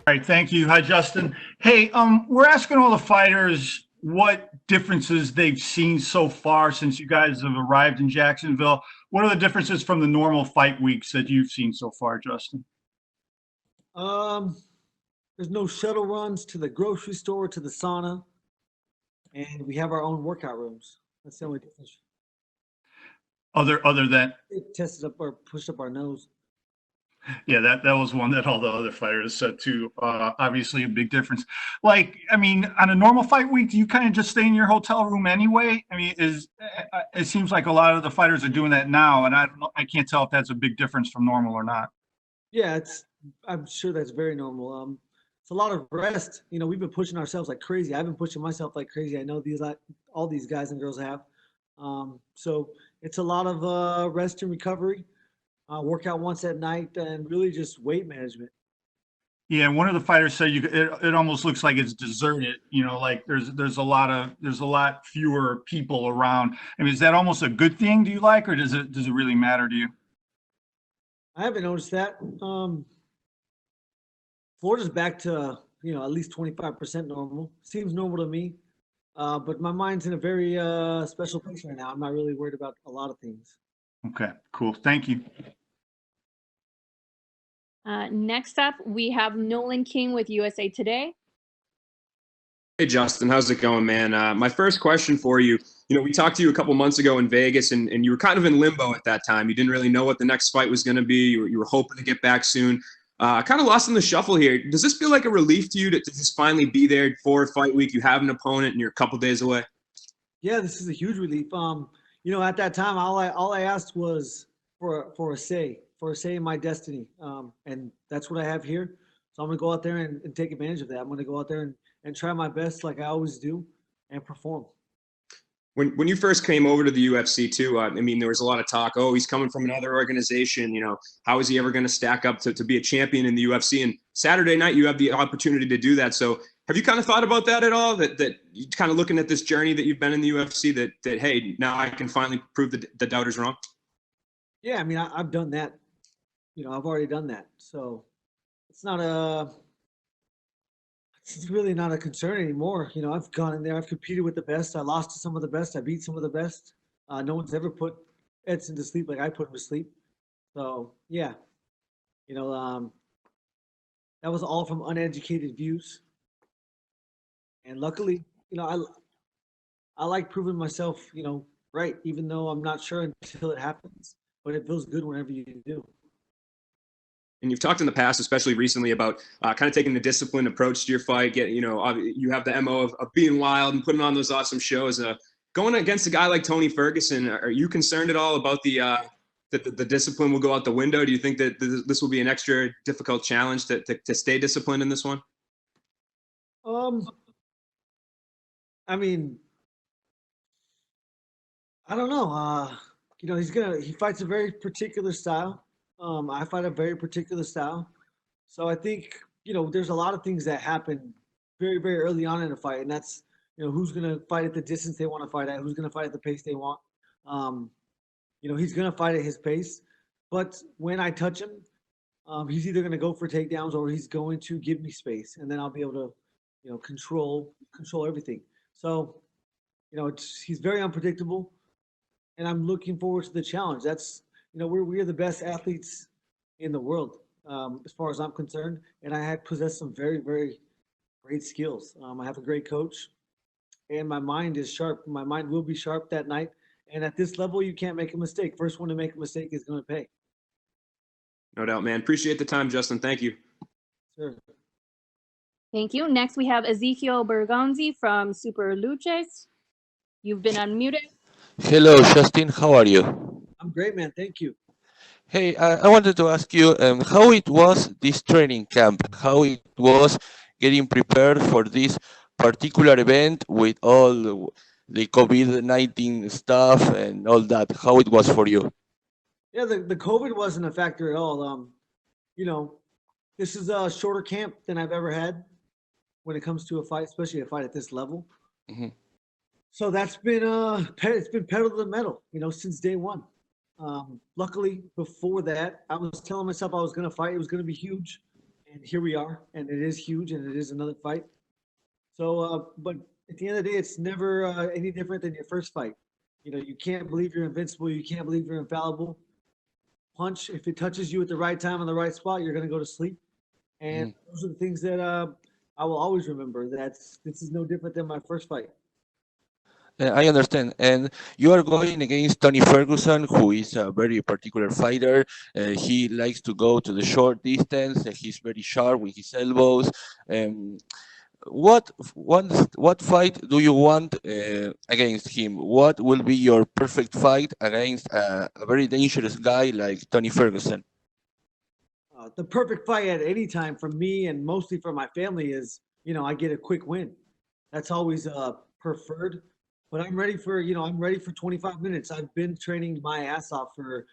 All right, thank you. Hi, Justin. Hey, we're asking all the fighters what differences they've seen so far since you guys have arrived in Jacksonville. What are the differences from the normal fight weeks that you've seen so far, Justin? Um, there's no shuttle runs to the grocery store, to the sauna, and we have our own workout rooms. That's the only difference. Other than It tested up or pushed up our nose. yeah, that was one that all the other fighters said too. Obviously, a big difference. Like, I mean, on a normal fight week, do you kind of just stay in your hotel room anyway? I mean, it seems like a lot of the fighters are doing that now, and I can't tell if that's a big difference from normal or not. Yeah, it's. I'm sure that's very normal. It's a lot of rest. We've been pushing ourselves like crazy. I've been pushing myself like crazy. I know all these guys and girls have. So it's a lot of rest and recovery. Workout once at night, and really just weight management. Yeah, one of the fighters said it almost looks like it's deserted. Like there's a lot fewer people around. I mean, is that almost a good thing? Do you like, or does it really matter to you? I haven't noticed that. Florida's back to at least 25% normal. Seems normal to me. But my mind's in a very special place right now. I'm not really worried about a lot of things. Okay, cool. Thank you. Next up, we have Nolan King with USA Today. Hey, Justin, how's it going, man? My first question for you, we talked to you a couple months ago in Vegas, and you were kind of in limbo at that time. You didn't really know what the next fight was going to be. You were hoping to get back soon. Kind of lost in the shuffle here. Does this feel like a relief to you to just finally be there for a fight week? You have an opponent, and you're a couple days away. Yeah, this is a huge relief. At that time, all I asked was for a say in my destiny, and that's what I have here. So I'm gonna go out there and take advantage of that. I'm gonna go out there and try my best, like I always do, and perform. When you first came over to the UFC too, I mean, there was a lot of talk. Oh, he's coming from another organization. How is he ever going to stack up to be a champion in the UFC? And Saturday night, you have the opportunity to do that. So, have you kind of thought about that at all? That you kind of looking at this journey that you've been in the UFC. That hey, now I can finally prove the doubters wrong. Yeah, I mean, I've done that. I've already done that. So it's really not a concern anymore. I've gone in there, I've competed with the best. I lost to some of the best. I beat some of the best. No one's ever put Edson to sleep like I put him to sleep. So yeah, you know, um, that was all from uneducated views. And luckily, I like proving myself, right, even though I'm not sure until it happens. But it feels good whenever you do. And you've talked in the past, especially recently, about kind of taking the disciplined approach to your fight. You have the MO of being wild and putting on those awesome shows. Going against a guy like Tony Ferguson, are you concerned at all about that the discipline will go out the window? Do you think that this will be an extra difficult challenge to stay disciplined in this one? Um, I mean, I don't know. He fights a very particular style. I fight a very particular style. So I think, there's a lot of things that happen very, very early on in a fight, and that's, who's gonna fight at the distance they want to fight at, who's gonna fight at the pace they want. Um, he's gonna fight at his pace, but when I touch him, he's either gonna go for takedowns or he's going to give me space, and then I'll be able to, control everything. So, he's very unpredictable, and I'm looking forward to the challenge. That's we're the best athletes in the world, as far as I'm concerned, and I possess some very, very great skills. I have a great coach, and my mind is sharp. My mind will be sharp that night. And at this level, you can't make a mistake. First one to make a mistake is going to pay. No doubt, man. Appreciate the time, Justin. Thank you. Sure. Thank you. Next, we have Ezekiel Bergonzi from Super Luches. You've been unmuted. Hello, Justin. How are you? I'm great, man. Thank you. Hey, I wanted to ask you how it was this training camp, how it was getting prepared for this particular event with all the COVID-19 stuff and all that, how it was for you. Yeah, the COVID wasn't a factor at all. You know, this is a shorter camp than I've ever had when it comes to a fight, especially a fight at this level. Mhm. So that's been it's been pedal to the metal, since day one. Luckily, before that, I was telling myself I was going to fight. It was going to be huge, and here we are, and it is huge, and it is another fight. So, but at the end of the day, it's never any different than your first fight. You know, you can't believe you're invincible. You can't believe you're infallible. Punch, if it touches you at the right time on the right spot, you're going to go to sleep. And those are the things that I will always remember. This is no different than my first fight. I understand. And you are going against Tony Ferguson, who is a very particular fighter. He likes to go to the short distance. He's very sharp with his elbows. Um, what fight do you want against him? What will be your perfect fight against a very dangerous guy like Tony Ferguson? The perfect fight at any time for me and mostly for my family is, I get a quick win. That's always preferred. But I'm ready for, I'm ready for 25 minutes. I've been training my ass off for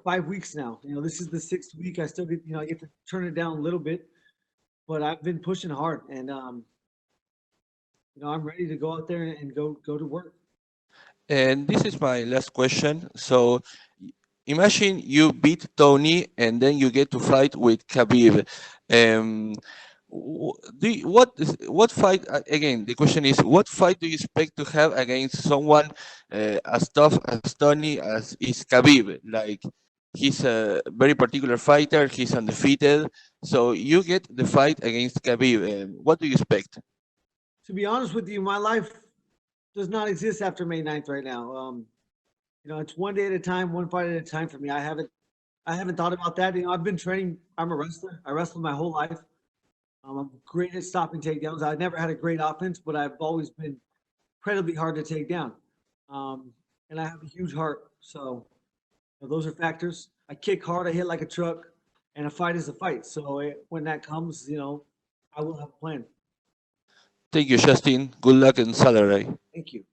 5 weeks now. This is the 6th week. I still get, I get to turn it down a little bit, but I've been pushing hard, and I'm ready to go out there and go to work. And this is my last question. So imagine you beat Tony and then you get to fight with Khabib. What fight, again, the question is, what fight do you expect to have against someone as tough as Tony as is Khabib? Like, he's a very particular fighter, he's undefeated. So you get the fight against Khabib. What do you expect? To be honest with you, my life does not exist after May 9th right now. It's one day at a time, one fight at a time for me. I haven't thought about that. I've been training. I'm a wrestler. I wrestled my whole life. I'm great at stopping takedowns. I never had a great offense, but I've always been incredibly hard to take down. And I have a huge heart. So those are factors. I kick hard. I hit like a truck. And a fight is a fight. So when that comes, I will have a plan. Thank you, Justin. Good luck on Saturday. Thank you.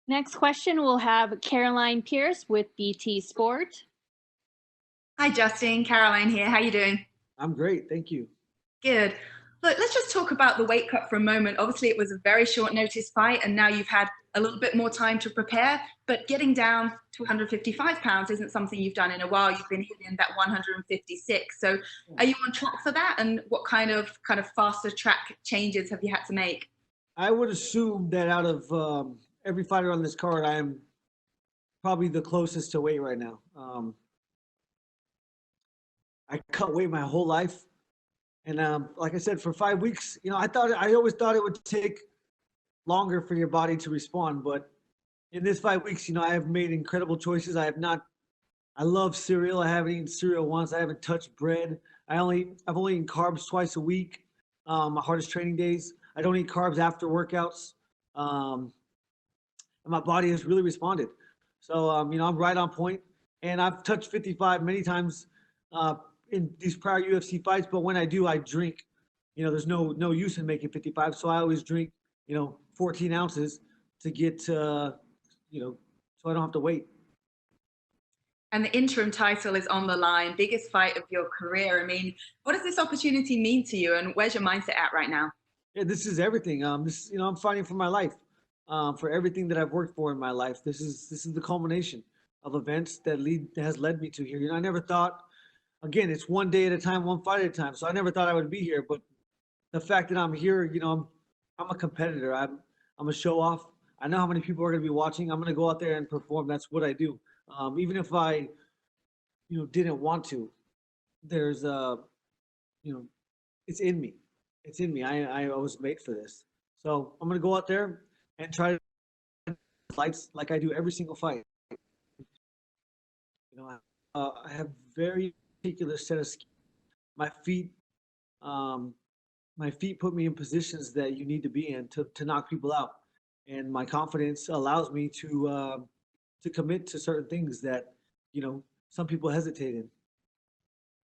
Next question, we'll have Caroline Pierce with BT Sport. Hi, Justin. Caroline here. How you doing? I'm great. Thank you. Good. Look, let's just talk about the weight cut for a moment. Obviously, it was a very short notice fight, and now you've had a little bit more time to prepare. But getting down to 155 pounds isn't something you've done in a while. You've been hitting that 156. So are you on track for that? And what kind of faster track changes have you had to make? I would assume that out of every fighter on this card, I am probably the closest to weight right now. I cut weight my whole life. And like I said, for 5 weeks, I always thought it would take longer for your body to respond. But in this 5 weeks, I have made incredible choices. I love cereal. I haven't eaten cereal once. I haven't touched bread. I've only eaten carbs twice a week. My hardest training days. I don't eat carbs after workouts. And my body has really responded. So, I'm right on point. And I've touched 55 many times in these prior UFC fights, but when I do, I drink. There's no use in making 55, so I always drink, 14 ounces to get, so I don't have to wait. And the interim title is on the line, biggest fight of your career. I mean, what does this opportunity mean to you, and where's your mindset at right now? Yeah, this is everything. I'm fighting for my life, for everything that I've worked for in my life. This is the culmination of events that has led me to here. I never thought. Again, it's one day at a time, one fight at a time. So I never thought I would be here, but the fact that I'm here, I'm a competitor. I'm a show off. I know how many people are going to be watching. I'm going to go out there and perform. That's what I do. Even if I, didn't want to, there's it's in me. It's in me. I was made for this. So I'm going to go out there and try to fights like I do every single fight. I have very particular set of skills. My feet put me in positions that you need to be in to knock people out, and my confidence allows me to commit to certain things that some people hesitate in.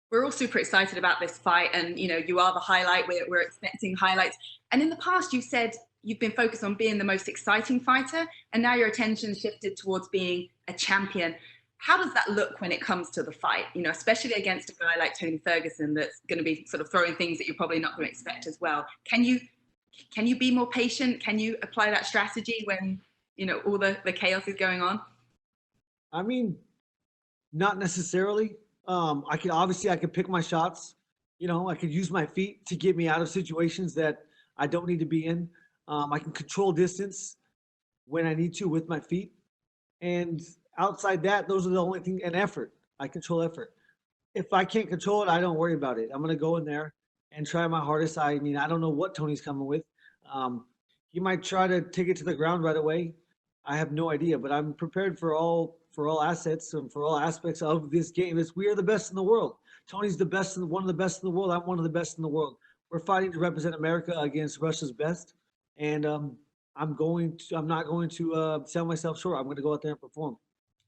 We're all super excited about this fight, and you are the highlight. We're expecting highlights. And in the past, you've said you've been focused on being the most exciting fighter, and now your attention shifted towards being a champion. How does that look when it comes to the fight, especially against a guy like Tony Ferguson that's going to be sort of throwing things that you're probably not going to expect as well? Can you be more patient? Can you apply that strategy when, all the chaos is going on? I mean, not necessarily. I can pick my shots. You know, I could use my feet to get me out of situations that I don't need to be in. I can control distance when I need to with my feet. And outside that, those are the only thing, and effort. I control effort. If I can't control it, I don't worry about it. I'm going to go in there and try my hardest. I mean, I don't know what Tony's coming with. He might try to take it to the ground right away. I have no idea, but I'm prepared for all assets and for all aspects of this game. We are the best in the world. Tony's the best, one of the best in the world. I'm one of the best in the world. We're fighting to represent America against Russia's best, and I'm not going to sell myself short. I'm going to go out there and perform.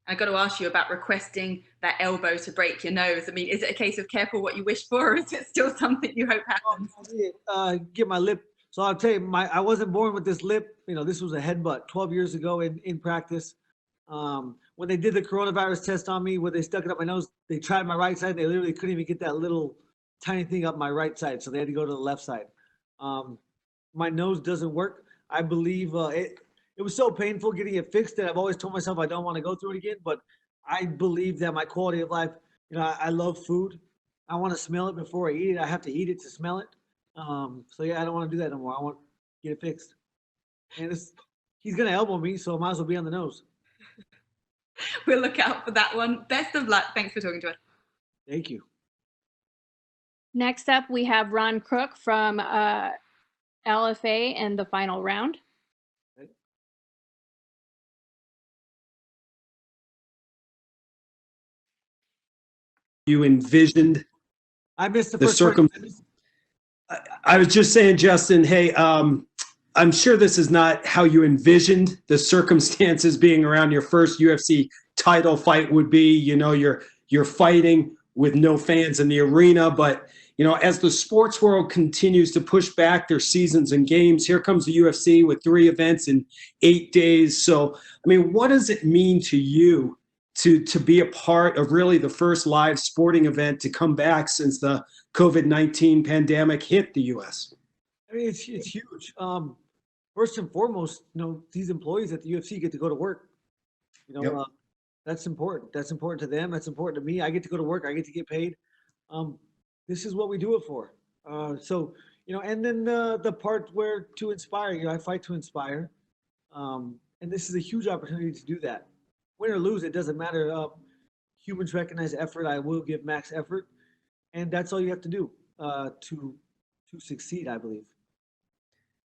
I got to ask you about requesting that elbow to break your nose. I mean, is it a case of careful what you wish for, or is it still something you hope happens? Get my lip. So I'll tell you, I wasn't born with this lip. You know, this was a headbutt 12 years ago in practice. When they did the coronavirus test on me, where they stuck it up my nose, they tried my right side. They literally couldn't even get that little tiny thing up my right side, so they had to go to the left side. My nose doesn't work. I believe it was so painful getting it fixed that I've always told myself I don't want to go through it again. But I believe that my quality of life, you know, I love food. I want to smell it before I eat it. I have to eat it to smell it. So yeah, I don't want to do that no more. I want to get it fixed. And he's going to elbow me, so I might as well be on the nose. We'll look out for that one. Best of luck. Thanks for talking to us. Thank you. Next up, we have Ron Crook from LFA in the final round. You envisioned I missed the the first I was just saying, Justin, hey, I'm sure this is not how you envisioned the circumstances being around your first UFC title fight would be. You know, you're fighting with no fans in the arena, but you know, as the sports world continues to push back their seasons and games, here comes the UFC with 3 events in 8 days. So, I mean, what does it mean to you to be a part of really the first live sporting event to come back since the COVID-19 pandemic hit the U.S.? I mean, it's huge. First and foremost, you know, these employees at the UFC get to go to work. You know, Yep. That's important. That's important to them. That's important to me. I get to go to work. I get to get paid. This is what we do it for. So, you know, and then the part where to inspire, you know, I fight to inspire. And this is a huge opportunity to do that. Win or lose, it doesn't matter. Humans recognize effort. I will give max effort. And that's all you have to do to succeed, I believe.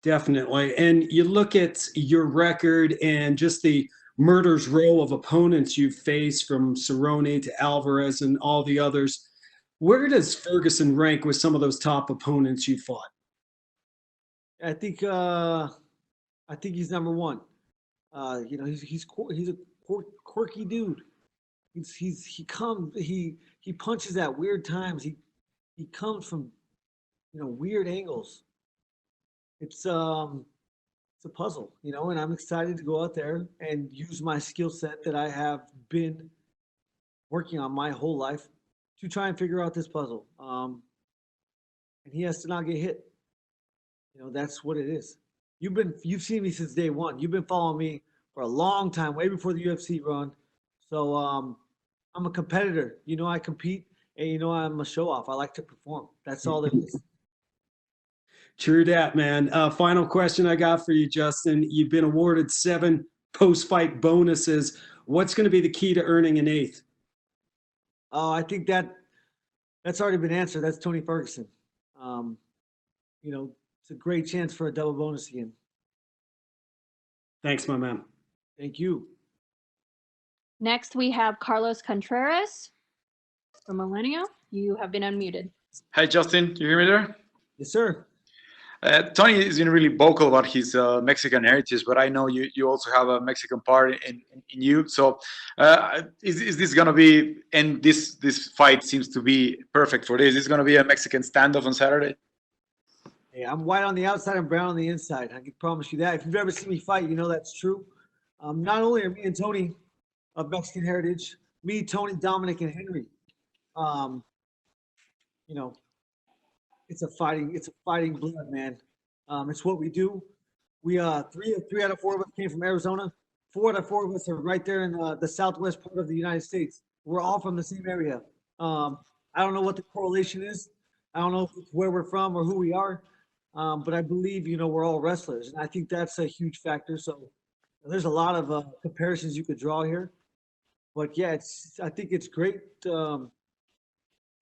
Definitely. And you look at your record and just the murder's row of opponents you've faced, from Cerrone to Alvarez and all the others. Where does Ferguson rank with some of those top opponents you fought? I think he's number one. You know, he's a quirky dude. He punches at weird times. He comes from, you know, weird angles. It's a puzzle, you know, and I'm excited to go out there and use my skill set that I have been working on my whole life to try and figure out this puzzle. And he has to not get hit. You know, that's what it is. You've seen me since day one. You've been following me for a long time, way before the UFC run. So I'm a competitor. You know, I compete, and you know, I'm a show off. I like to perform. That's all there is. True that, man. Final question I got for you, Justin. You've been awarded 7 post-fight bonuses. What's going to be the key to earning an 8th? Oh, I think that's already been answered. That's Tony Ferguson. You know, it's a great chance for a double bonus again. Thanks, my man. Thank you. Next, we have Carlos Contreras from Millennial. You have been unmuted. Hi, Justin. You hear me there? Yes, sir. Tony has been really vocal about his Mexican heritage, but I know you also have a Mexican part in you. So is this going to be, and this fight seems to be perfect for this, is this going to be a Mexican standoff on Saturday? Hey, I'm white on the outside and brown on the inside. I can promise you that. If you've ever seen me fight, you know that's true. Not only are me and Tony of Mexican heritage, me, Tony, Dominic, and Henry, you know, it's a fighting blood, man. It's what we do. We three out of 4 of us came from Arizona. 4 out of 4 of us are right there in the southwest part of the United States. We're all from the same area. I don't know what the correlation is. I don't know if it's where we're from or who we are, but I believe, we're all wrestlers. And I think that's a huge factor. So there's a lot of comparisons you could draw here. But yeah, I think it's great, for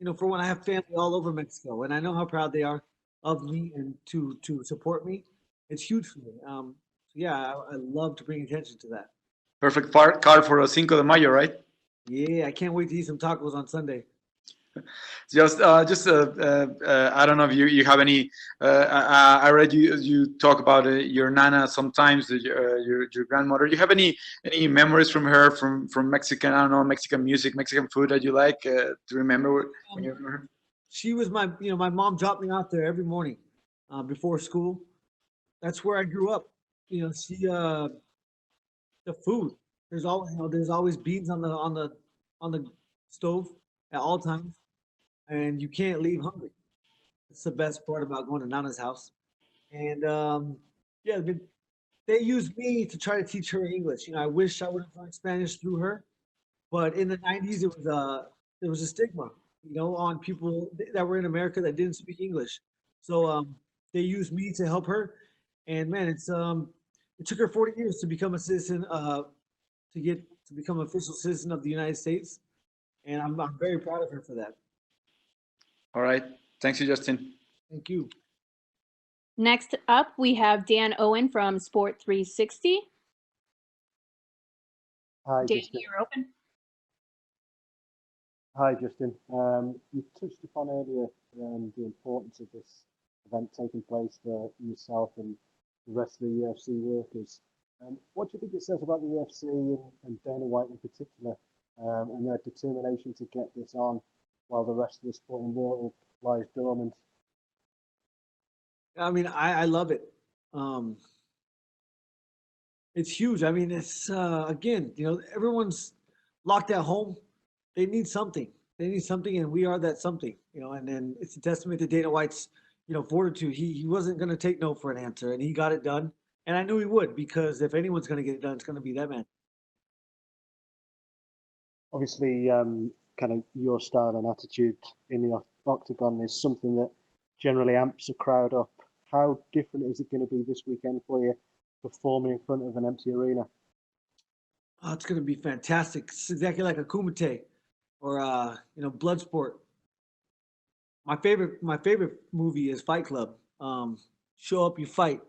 when I have family all over Mexico and I know how proud they are of me and to support me. It's huge for me. Yeah, I love to bring attention to that. Perfect card for Cinco de Mayo, right? Yeah, I can't wait to eat some tacos on Sunday. I don't know if you have any. I read you talk about your nana sometimes, your grandmother. Do you have any memories from her from Mexican? I don't know, Mexican music, Mexican food that you like to remember when you remember her? She was my mom dropped me out there every morning before school. That's where I grew up. The food. There's always beans on the stove at all times, and you can't leave hungry. It's the best part about going to Nana's house. And yeah, they used me to try to teach her English. I wish I would have learned Spanish through her, but in the '90s, there was a stigma, on people that were in America that didn't speak English. So they used me to help her, and man, it took her 40 years to become a citizen, to become an official citizen of the United States, and I'm very proud of her for that. All right, thanks you, Justin. Thank you. Next up, we have Dan Owen from Sport 360. Hi, Dan, Justin. you're open. Hi, Justin. You touched upon earlier the importance of this event taking place for yourself and the rest of the UFC workers. What do you think it says about the UFC and Dana White in particular, and their determination to get this on while the rest of the sporting world lies dormant? I mean, I love it. It's huge. I mean, it's again, everyone's locked at home. They need something. They need something, and we are that something. And then it's a testament to Dana White's, fortitude. He wasn't going to take no for an answer, and he got it done. And I knew he would, because if anyone's going to get it done, it's going to be that man. Obviously, kind of your style and attitude in the octagon is something that generally amps a crowd up. How different is it going to be this weekend for you, performing in front of an empty arena? Oh, it's going to be fantastic. It's exactly like a Kumite or Bloodsport. My favorite movie is Fight Club. Show up, you fight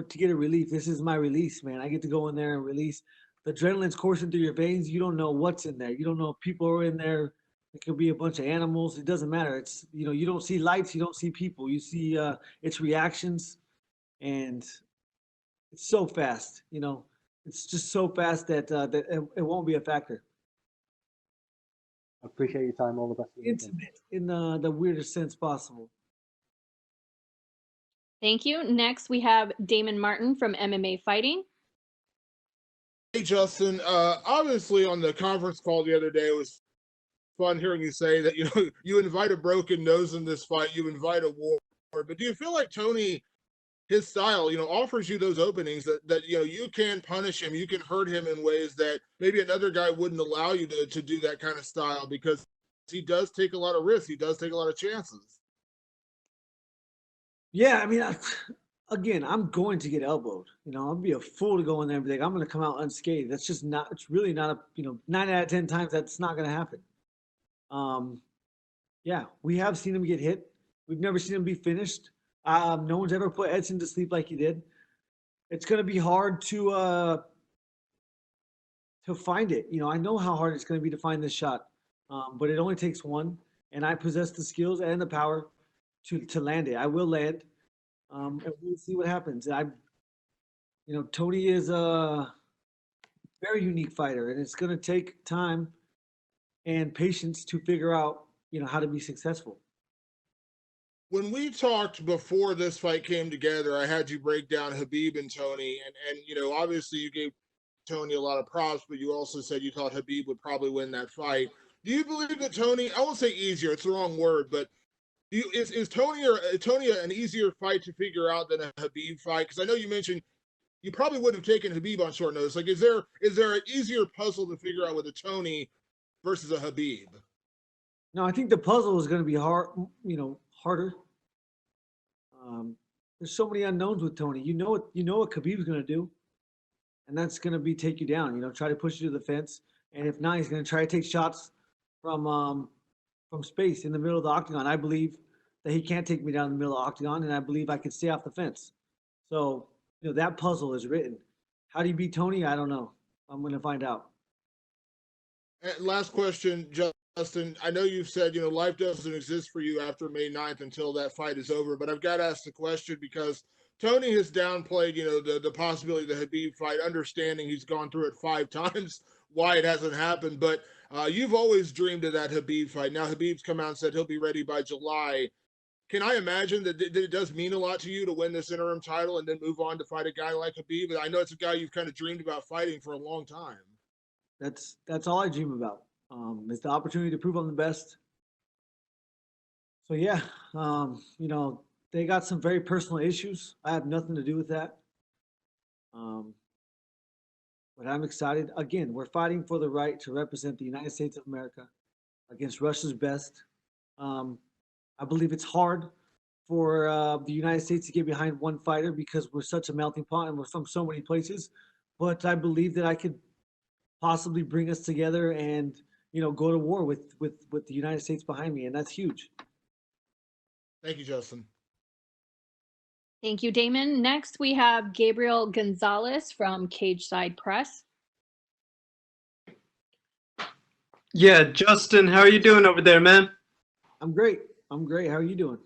to get a relief. This is my release, man. I get to go in there and release. The adrenaline's coursing through your veins. You don't know what's in there. You don't know if people are in there. It could be a bunch of animals. It doesn't matter. It's you don't see lights. You don't see people. You see its reactions, and it's so fast. It's just so fast that it won't be a factor. I appreciate your time. All the best. Intimate in the weirdest sense possible. Thank you. Next, we have Damon Martin from MMA Fighting. Hey, Justin. Obviously, on the conference call the other day, it was fun hearing you say that you invite a broken nose in this fight, you invite a war. But do you feel like Tony, his style, offers you those openings that you can punish him, you can hurt him in ways that maybe another guy wouldn't allow you to do that kind of style, because he does take a lot of risks, he does take a lot of chances? Yeah, I mean, again, I'm going to get elbowed. I'll be a fool to go in there and be like, I'm going to come out unscathed. That's just not. It's really not 9 out of 10 times that's not going to happen. Yeah, we have seen him get hit. We've never seen him be finished. No one's ever put Edson to sleep like he did. It's going to be hard to find it. I know how hard it's going to be to find this shot, but it only takes one, and I possess the skills and the power to land it. I will land, and we'll see what happens. Tony is a very unique fighter, and it's going to take time and patience to figure out, how to be successful. When we talked before this fight came together, I had you break down Khabib and Tony, and obviously you gave Tony a lot of props, but you also said you thought Khabib would probably win that fight. Do you believe that Tony, I won't say easier, it's the wrong word, but is Tony an easier fight to figure out than a Khabib fight? Because I know you mentioned you probably wouldn't have taken Khabib on short notice. Like, is there an easier puzzle to figure out with a Tony versus a Khabib? No, I think the puzzle is going to be harder. There's so many unknowns with Tony. You know what Khabib's going to do, and that's going to be take you down. Try to push you to the fence, and if not, he's going to try to take shots from space in the middle of the octagon. I believe that he can't take me down in the middle of the octagon, and I believe I can stay off the fence. So that puzzle is written. How do you beat Tony? I don't know. I'm going to find out. And last question, Justin. I know you've said, life doesn't exist for you after May 9th until that fight is over, but I've got to ask the question because Tony has downplayed, the possibility of the Khabib fight, understanding he's gone through it 5 times, why it hasn't happened. But you've always dreamed of that Khabib fight. Now Khabib's come out and said he'll be ready by July. Can I imagine that it does mean a lot to you to win this interim title and then move on to fight a guy like Khabib? I know it's a guy you've kind of dreamed about fighting for a long time. That's all I dream about. It's the opportunity to prove I'm the best. So yeah, they got some very personal issues. I have nothing to do with that. But I'm excited. Again, we're fighting for the right to represent the United States of America against Russia's best. I believe it's hard for the United States to get behind one fighter because we're such a melting pot and we're from so many places. But I believe that I could possibly bring us together and go to war with the United States behind me, and that's huge. Thank you, Justin. Thank you, Damon. Next, we have Gabriel Gonzalez from Cage Side Press. Yeah, Justin, how are you doing over there, man? I'm great. How are you doing?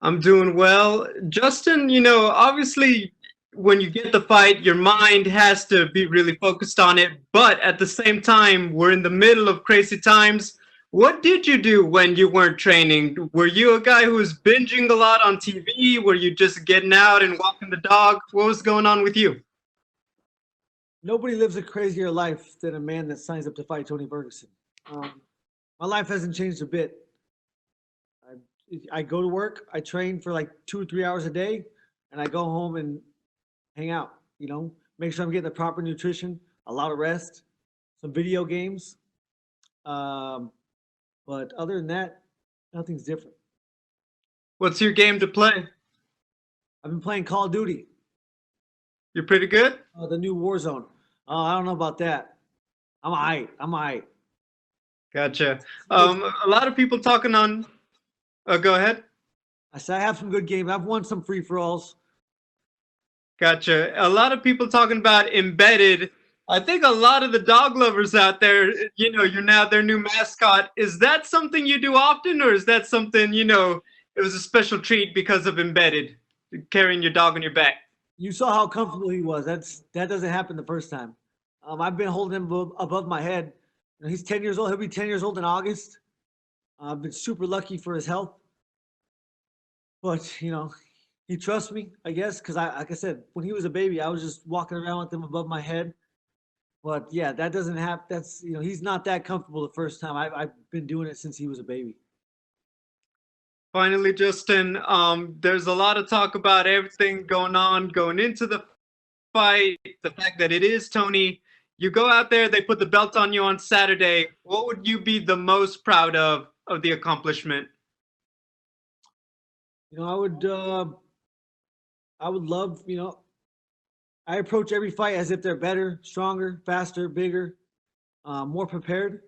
I'm doing well. Justin, obviously when you get the fight, your mind has to be really focused on it. But at the same time, we're in the middle of crazy times. What did you do when you weren't training? Were you a guy who was binging a lot on TV? Were you just getting out and walking the dog? What was going on with you? Nobody lives a crazier life than a man that signs up to fight Tony Ferguson. My life hasn't changed a bit. I go to work, I train for like 2 or 3 hours a day, and I go home and hang out, make sure I'm getting the proper nutrition, a lot of rest, some video games. But other than that, nothing's different. What's your game to play? I've been playing Call of Duty. You're pretty good? The new Warzone. I don't know about that. I'm all right. Gotcha. A lot of people talking on... Oh, go ahead. I said I have some good games. I've won some free-for-alls. Gotcha. A lot of people talking about embedded. I think a lot of the dog lovers out there, you're now their new mascot. Is that something you do often, or is that something, it was a special treat because of embedded, carrying your dog on your back? You saw how comfortable he was. That doesn't happen the first time. I've been holding him above my head. He's 10 years old. He'll be 10 years old in August. I've been super lucky for his health. But, he trusts me, I guess, because like I said, when he was a baby, I was just walking around with him above my head. But yeah, that doesn't happen. That's, he's not that comfortable the first time. I've been doing it since he was a baby. Finally, Justin, there's a lot of talk about everything going into the fight, the fact that it is Tony. You go out there, they put the belt on you on Saturday. What would you be the most proud of the accomplishment? I would love, I approach every fight as if they're better, stronger, faster, bigger, more prepared.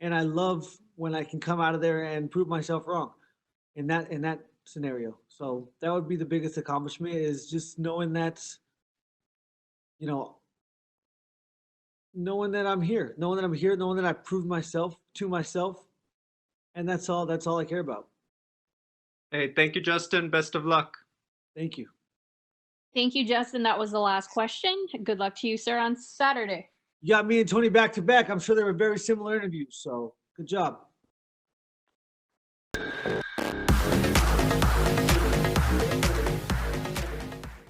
And I love when I can come out of there and prove myself wrong in that scenario. So that would be the biggest accomplishment, is just knowing that, knowing that I'm here, knowing that I proved myself to myself. And that's all I care about. Hey, thank you, Justin. Best of luck. Thank you. Thank you, Justin. That was the last question. Good luck to you, sir, on Saturday. You got me and Tony back to back. I'm sure they were very similar interviews. So good job.